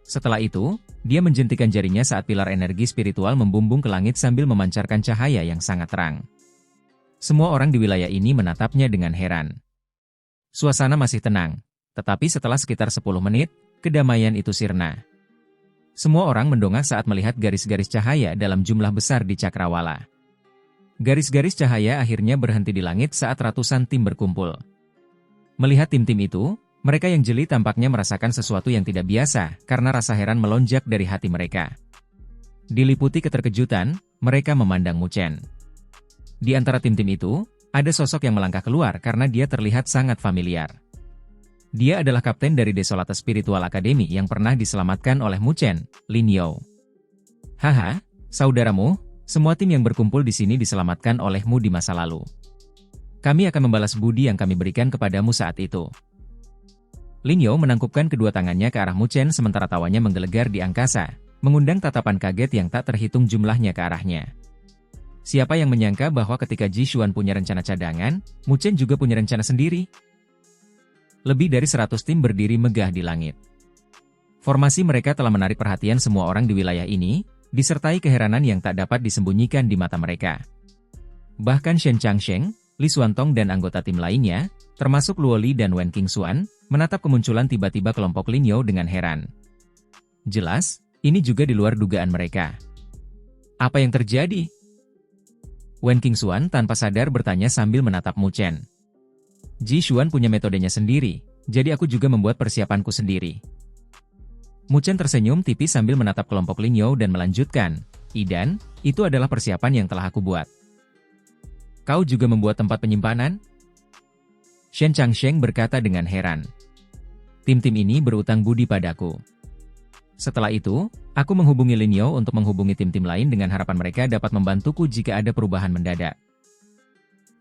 Setelah itu, dia menjentikan jarinya saat pilar energi spiritual membumbung ke langit sambil memancarkan cahaya yang sangat terang. Semua orang di wilayah ini menatapnya dengan heran. Suasana masih tenang, tetapi setelah sekitar 10 menit, kedamaian itu sirna. Semua orang mendongak saat melihat garis-garis cahaya dalam jumlah besar di cakrawala. Garis-garis cahaya akhirnya berhenti di langit saat ratusan tim berkumpul. Melihat tim-tim itu, mereka yang jeli tampaknya merasakan sesuatu yang tidak biasa karena rasa heran melonjak dari hati mereka. Diliputi keterkejutan, mereka memandang Mu Chen. Di antara tim-tim itu, ada sosok yang melangkah keluar karena dia terlihat sangat familiar. Dia adalah kapten dari Desolate Spiritual Academy yang pernah diselamatkan oleh Mu Chen, Lin Yao. Haha, saudaramu, semua tim yang berkumpul di sini diselamatkan olehmu di masa lalu. Kami akan membalas budi yang kami berikan kepadamu saat itu. Lin Yao menangkupkan kedua tangannya ke arah Mu Chen sementara tawanya menggelegar di angkasa, mengundang tatapan kaget yang tak terhitung jumlahnya ke arahnya. Siapa yang menyangka bahwa ketika Ji Xuan punya rencana cadangan, Mu Chen juga punya rencana sendiri? Lebih dari 100 tim berdiri megah di langit. Formasi mereka telah menarik perhatian semua orang di wilayah ini, disertai keheranan yang tak dapat disembunyikan di mata mereka. Bahkan Shen Changsheng, Li Xuantong dan anggota tim lainnya, termasuk Luo Li dan Wen Qingxuan, menatap kemunculan tiba-tiba kelompok Lin Yao dengan heran. Jelas, ini juga di luar dugaan mereka. Apa yang terjadi? Wen Qingxuan tanpa sadar bertanya sambil menatap Mu Chen. Ji Xuan punya metodenya sendiri, jadi aku juga membuat persiapanku sendiri. Mu Chen tersenyum tipis sambil menatap kelompok Lin Yao dan melanjutkan, "Idan, itu adalah persiapan yang telah aku buat." "Kau juga membuat tempat penyimpanan?" Shen Changsheng berkata dengan heran. "Tim-tim ini berutang budi padaku." Setelah itu, aku menghubungi Lin Yao untuk menghubungi tim-tim lain dengan harapan mereka dapat membantuku jika ada perubahan mendadak.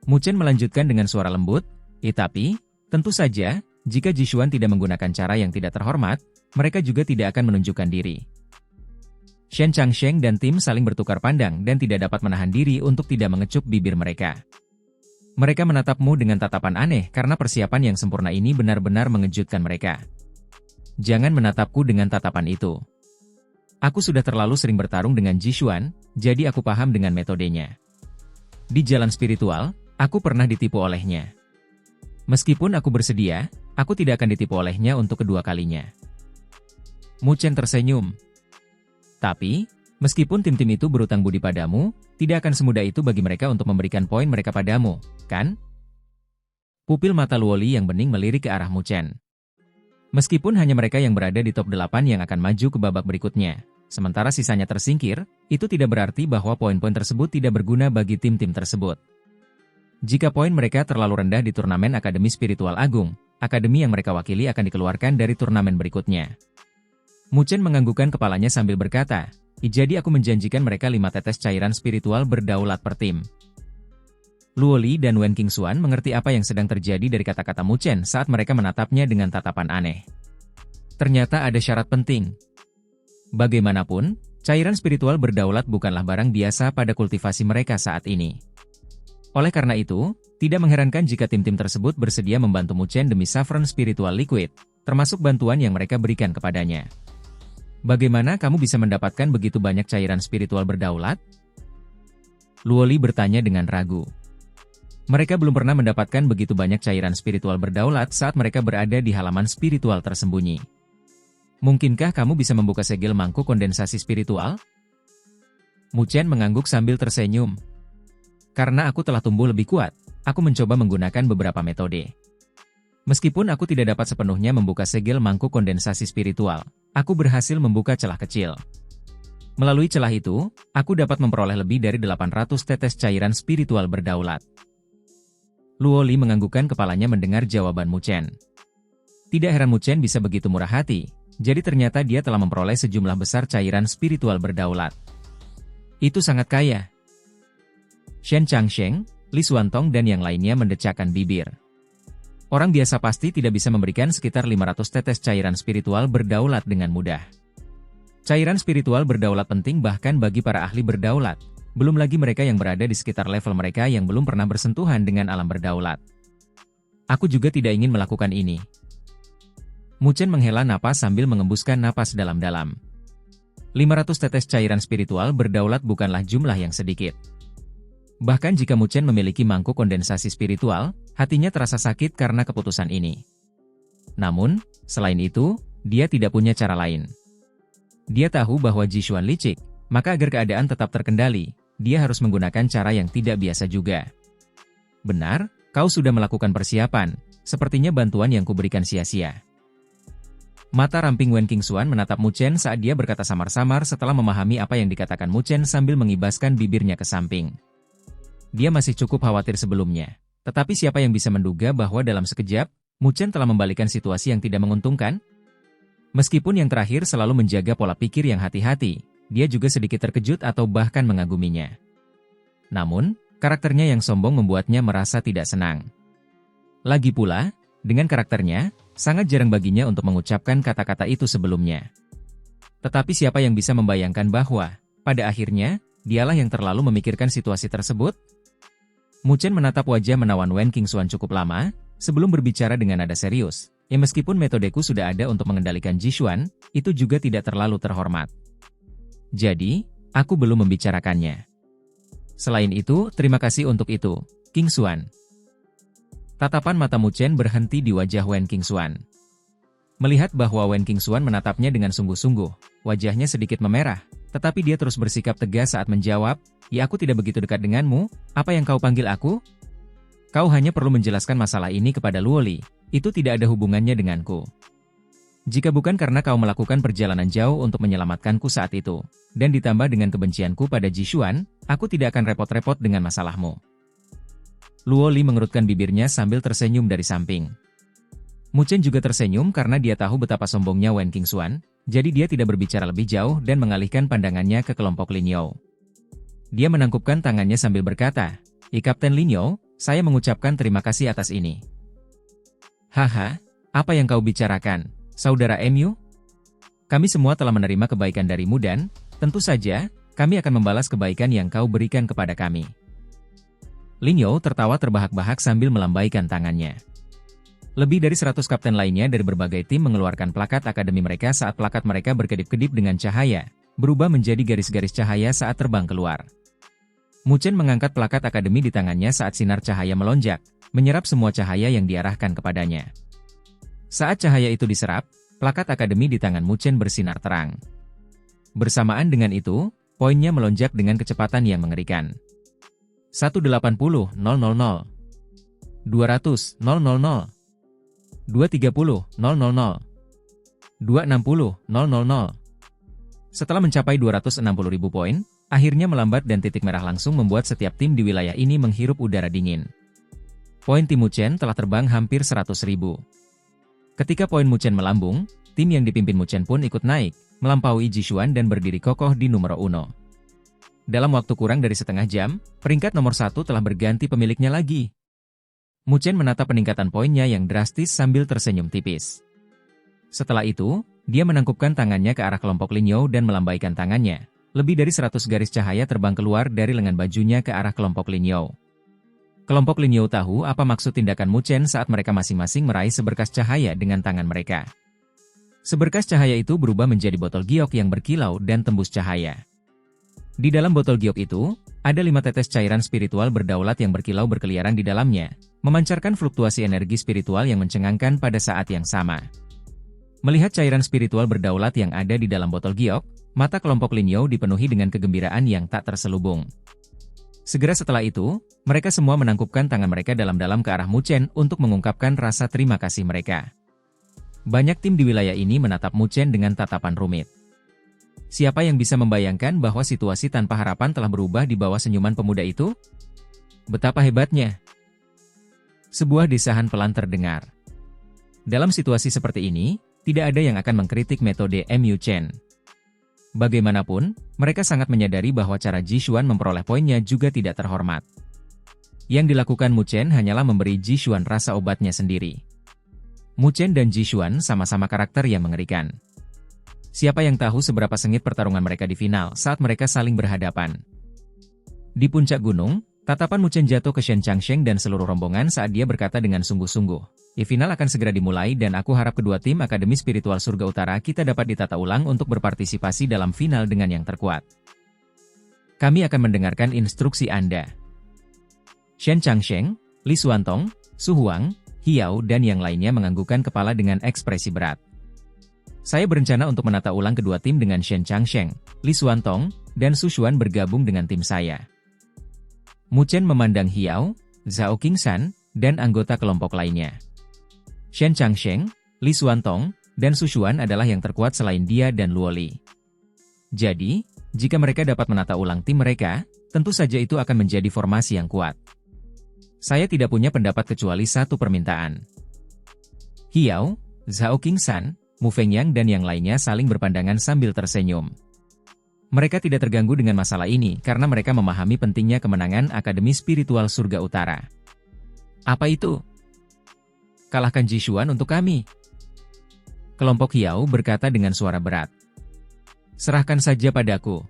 Mu Chen melanjutkan dengan suara lembut, tapi, tentu saja, jika Ji Xuan tidak menggunakan cara yang tidak terhormat, mereka juga tidak akan menunjukkan diri. Shen Changsheng dan tim saling bertukar pandang dan tidak dapat menahan diri untuk tidak mengecup bibir mereka. Mereka menatapmu dengan tatapan aneh karena persiapan yang sempurna ini benar-benar mengejutkan mereka. Jangan menatapku dengan tatapan itu. Aku sudah terlalu sering bertarung dengan Ji Xuan, jadi aku paham dengan metodenya. Di jalan spiritual, aku pernah ditipu olehnya. Meskipun aku bersedia, aku tidak akan ditipu olehnya untuk kedua kalinya. Mu Chen tersenyum. Tapi, meskipun tim-tim itu berutang budi padamu, tidak akan semudah itu bagi mereka untuk memberikan poin mereka padamu, kan? Pupil mata Luo Li yang bening melirik ke arah Mu Chen. Meskipun hanya mereka yang berada di top 8 yang akan maju ke babak berikutnya, sementara sisanya tersingkir, itu tidak berarti bahwa poin-poin tersebut tidak berguna bagi tim-tim tersebut. Jika poin mereka terlalu rendah di turnamen Akademi Spiritual Agung, akademi yang mereka wakili akan dikeluarkan dari turnamen berikutnya. Mu Chen menganggukkan kepalanya sambil berkata, "Jadi aku menjanjikan mereka 5 tetes cairan spiritual berdaulat per tim." Luo Li dan Wen Qingxuan mengerti apa yang sedang terjadi dari kata-kata Mu Chen saat mereka menatapnya dengan tatapan aneh. Ternyata ada syarat penting. Bagaimanapun, cairan spiritual berdaulat bukanlah barang biasa pada kultivasi mereka saat ini. Oleh karena itu, tidak mengherankan jika tim-tim tersebut bersedia membantu Mu Chen demi Saffron Spiritual Liquid, termasuk bantuan yang mereka berikan kepadanya. Bagaimana kamu bisa mendapatkan begitu banyak cairan spiritual berdaulat? Luo Li bertanya dengan ragu. Mereka belum pernah mendapatkan begitu banyak cairan spiritual berdaulat saat mereka berada di halaman spiritual tersembunyi. Mungkinkah kamu bisa membuka segel mangkuk kondensasi spiritual? Mu Chen mengangguk sambil tersenyum. Karena aku telah tumbuh lebih kuat, aku mencoba menggunakan beberapa metode. Meskipun aku tidak dapat sepenuhnya membuka segel mangkuk kondensasi spiritual, aku berhasil membuka celah kecil. Melalui celah itu, aku dapat memperoleh lebih dari 800 tetes cairan spiritual berdaulat. Luo Li menganggukkan kepalanya mendengar jawaban Mu Chen. Tidak heran Mu Chen bisa begitu murah hati, jadi ternyata dia telah memperoleh sejumlah besar cairan spiritual berdaulat. Itu sangat kaya. Shen Changsheng, Li Xuantong dan yang lainnya mendecakkan bibir. Orang biasa pasti tidak bisa memberikan sekitar 500 tetes cairan spiritual berdaulat dengan mudah. Cairan spiritual berdaulat penting bahkan bagi para ahli berdaulat, belum lagi mereka yang berada di sekitar level mereka yang belum pernah bersentuhan dengan alam berdaulat. Aku juga tidak ingin melakukan ini. Mu Chen menghela napas sambil mengembuskan napas dalam-dalam. 500 tetes cairan spiritual berdaulat bukanlah jumlah yang sedikit. Bahkan jika Mu Chen memiliki mangkuk kondensasi spiritual, hatinya terasa sakit karena keputusan ini. Namun, selain itu, dia tidak punya cara lain. Dia tahu bahwa Jishuan licik, maka agar keadaan tetap terkendali, dia harus menggunakan cara yang tidak biasa juga. Benar, kau sudah melakukan persiapan, sepertinya bantuan yang kuberikan sia-sia. Mata ramping Wen Qingxuan menatap Mu Chen saat dia berkata samar-samar setelah memahami apa yang dikatakan Mu Chen sambil mengibaskan bibirnya ke samping. Dia masih cukup khawatir sebelumnya. Tetapi siapa yang bisa menduga bahwa dalam sekejap, Mu Chen telah membalikan situasi yang tidak menguntungkan? Meskipun yang terakhir selalu menjaga pola pikir yang hati-hati, dia juga sedikit terkejut atau bahkan mengaguminya. Namun, karakternya yang sombong membuatnya merasa tidak senang. Lagi pula, dengan karakternya, sangat jarang baginya untuk mengucapkan kata-kata itu sebelumnya. Tetapi siapa yang bisa membayangkan bahwa, pada akhirnya, dialah yang terlalu memikirkan situasi tersebut? Mu Chen menatap wajah menawan Wen Qingxuan cukup lama, sebelum berbicara dengan nada serius. Ya meskipun metodeku sudah ada untuk mengendalikan Jishuan, itu juga tidak terlalu terhormat. Jadi, aku belum membicarakannya. Selain itu, terima kasih untuk itu, Qingxuan. Tatapan mata Mu Chen berhenti di wajah Wen Qingxuan. Melihat bahwa Wen Qingxuan menatapnya dengan sungguh-sungguh, wajahnya sedikit memerah, tetapi dia terus bersikap tegas saat menjawab, "Ya aku tidak begitu dekat denganmu, apa yang kau panggil aku? Kau hanya perlu menjelaskan masalah ini kepada Luoli, itu tidak ada hubungannya denganku. Jika bukan karena kau melakukan perjalanan jauh untuk menyelamatkanku saat itu, dan ditambah dengan kebencianku pada Jishuan, aku tidak akan repot-repot dengan masalahmu." Luoli mengerutkan bibirnya sambil tersenyum dari samping. Mu Chen juga tersenyum karena dia tahu betapa sombongnya Wen Qingxuan, jadi dia tidak berbicara lebih jauh dan mengalihkan pandangannya ke kelompok Lin Yao. Dia menangkupkan tangannya sambil berkata, Kapten Lin Yao, saya mengucapkan terima kasih atas ini." "Haha, apa yang kau bicarakan, saudara MU? Kami semua telah menerima kebaikan darimu dan, tentu saja, kami akan membalas kebaikan yang kau berikan kepada kami." Lin Yao tertawa terbahak-bahak sambil melambaikan tangannya. Lebih dari 100 kapten lainnya dari berbagai tim mengeluarkan plakat akademi mereka saat plakat mereka berkedip-kedip dengan cahaya, berubah menjadi garis-garis cahaya saat terbang keluar. Mu Chen mengangkat plakat akademi di tangannya saat sinar cahaya melonjak, menyerap semua cahaya yang diarahkan kepadanya. Saat cahaya itu diserap, plakat akademi di tangan Mu Chen bersinar terang. Bersamaan dengan itu, poinnya melonjak dengan kecepatan yang mengerikan. 180.000, 200.000, 230.000, 260.000. Setelah mencapai 260.000 poin, akhirnya melambat dan titik merah langsung membuat setiap tim di wilayah ini menghirup udara dingin. Poin tim Mu Chen telah terbang hampir 100.000. Ketika poin Mu Chen melambung, tim yang dipimpin Mu Chen pun ikut naik, melampaui Jishuan dan berdiri kokoh di nomor 1. Dalam waktu kurang dari setengah jam, peringkat nomor 1 telah berganti pemiliknya lagi. Mu Chen menatap peningkatan poinnya yang drastis sambil tersenyum tipis. Setelah itu, dia menangkupkan tangannya ke arah kelompok Lin Yao dan melambaikan tangannya. Lebih dari 100 garis cahaya terbang keluar dari lengan bajunya ke arah kelompok Lin Yao. Kelompok Lin Yao tahu apa maksud tindakan Mu Chen saat mereka masing-masing meraih seberkas cahaya dengan tangan mereka. Seberkas cahaya itu berubah menjadi botol giok yang berkilau dan tembus cahaya. Di dalam botol giok itu, ada 5 tetes cairan spiritual berdaulat yang berkilau berkeliaran di dalamnya, memancarkan fluktuasi energi spiritual yang mencengangkan pada saat yang sama. Melihat cairan spiritual berdaulat yang ada di dalam botol giok, mata kelompok Lin Yao dipenuhi dengan kegembiraan yang tak terselubung. Segera setelah itu, mereka semua menangkupkan tangan mereka dalam-dalam ke arah Mu Chen untuk mengungkapkan rasa terima kasih mereka. Banyak tim di wilayah ini menatap Mu Chen dengan tatapan rumit. Siapa yang bisa membayangkan bahwa situasi tanpa harapan telah berubah di bawah senyuman pemuda itu? Betapa hebatnya! Sebuah desahan pelan terdengar. Dalam situasi seperti ini, tidak ada yang akan mengkritik metode Mu Chen. Bagaimanapun, mereka sangat menyadari bahwa cara Jishuan memperoleh poinnya juga tidak terhormat. Yang dilakukan Mu Chen hanyalah memberi Jishuan rasa obatnya sendiri. Mu Chen dan Jishuan sama-sama karakter yang mengerikan. Siapa yang tahu seberapa sengit pertarungan mereka di final saat mereka saling berhadapan. Di puncak gunung, Tatapan Mu Chen jatuh ke Shen Changsheng dan seluruh rombongan saat dia berkata dengan sungguh-sungguh, final akan segera dimulai dan aku harap kedua tim Akademi Spiritual Surga Utara kita dapat ditata ulang untuk berpartisipasi dalam final dengan yang terkuat. Kami akan mendengarkan instruksi Anda. Shen Changsheng, Li Xuantong, Su Huang, Hiao dan yang lainnya menganggukkan kepala dengan ekspresi berat. Saya berencana untuk menata ulang kedua tim dengan Shen Changsheng, Li Xuantong, dan Su Xuan bergabung dengan tim saya. Mu Chen memandang Hiao, Zhao Qingshan, dan anggota kelompok lainnya. Shen Changsheng, Li Xuantong, dan Su Xuan adalah yang terkuat selain dia dan Luo Li. Jadi, jika mereka dapat menata ulang tim mereka, tentu saja itu akan menjadi formasi yang kuat. Saya tidak punya pendapat kecuali satu permintaan. Hiao, Zhao Qingshan, Mu Fengyang dan yang lainnya saling berpandangan sambil tersenyum. Mereka tidak terganggu dengan masalah ini karena mereka memahami pentingnya kemenangan Akademi Spiritual Surga Utara. Apa itu? Kalahkan Ji Xuan untuk kami. Kelompok Hiao berkata dengan suara berat. Serahkan saja padaku.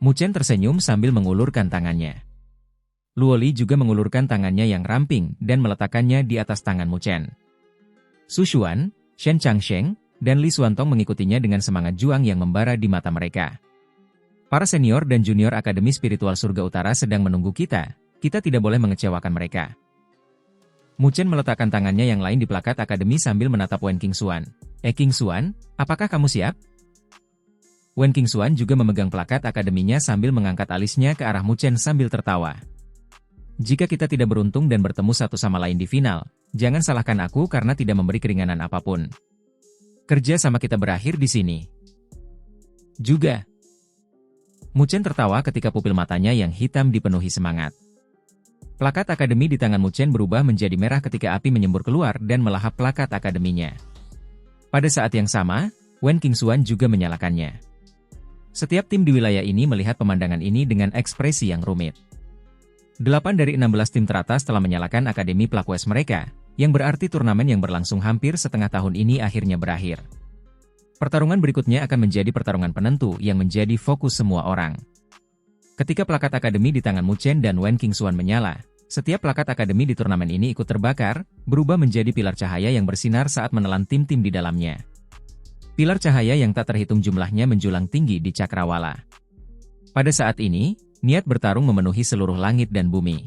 Mu Chen tersenyum sambil mengulurkan tangannya. Luo Li juga mengulurkan tangannya yang ramping dan meletakkannya di atas tangan Mu Chen. Su Xuan, Shen Changsheng, dan Li Xuantong mengikutinya dengan semangat juang yang membara di mata mereka. Para senior dan junior Akademi Spiritual Surga Utara sedang menunggu kita tidak boleh mengecewakan mereka. Mu Chen meletakkan tangannya yang lain di plakat Akademi sambil menatap Wen Qingxuan. Qingxuan, apakah kamu siap? Wen Qingxuan juga memegang plakat akademinya sambil mengangkat alisnya ke arah Mu Chen sambil tertawa. Jika kita tidak beruntung dan bertemu satu sama lain di final, jangan salahkan aku karena tidak memberi keringanan apapun. Kerja sama kita berakhir di sini. Juga. Mu Chen tertawa ketika pupil matanya yang hitam dipenuhi semangat. Plakat akademi di tangan Mu Chen berubah menjadi merah ketika api menyembur keluar dan melahap plakat akademinya. Pada saat yang sama, Wen Qingxuan juga menyalakannya. Setiap tim di wilayah ini melihat pemandangan ini dengan ekspresi yang rumit. 8 dari 16 tim teratas telah menyalakan akademi Plaquest mereka, yang berarti turnamen yang berlangsung hampir setengah tahun ini akhirnya berakhir. Pertarungan berikutnya akan menjadi pertarungan penentu yang menjadi fokus semua orang. Ketika plakat akademi di tangan Mu Chen dan Wen Qingxuan menyala, setiap plakat akademi di turnamen ini ikut terbakar, berubah menjadi pilar cahaya yang bersinar saat menelan tim-tim di dalamnya. Pilar cahaya yang tak terhitung jumlahnya menjulang tinggi di cakrawala. Pada saat ini, niat bertarung memenuhi seluruh langit dan bumi.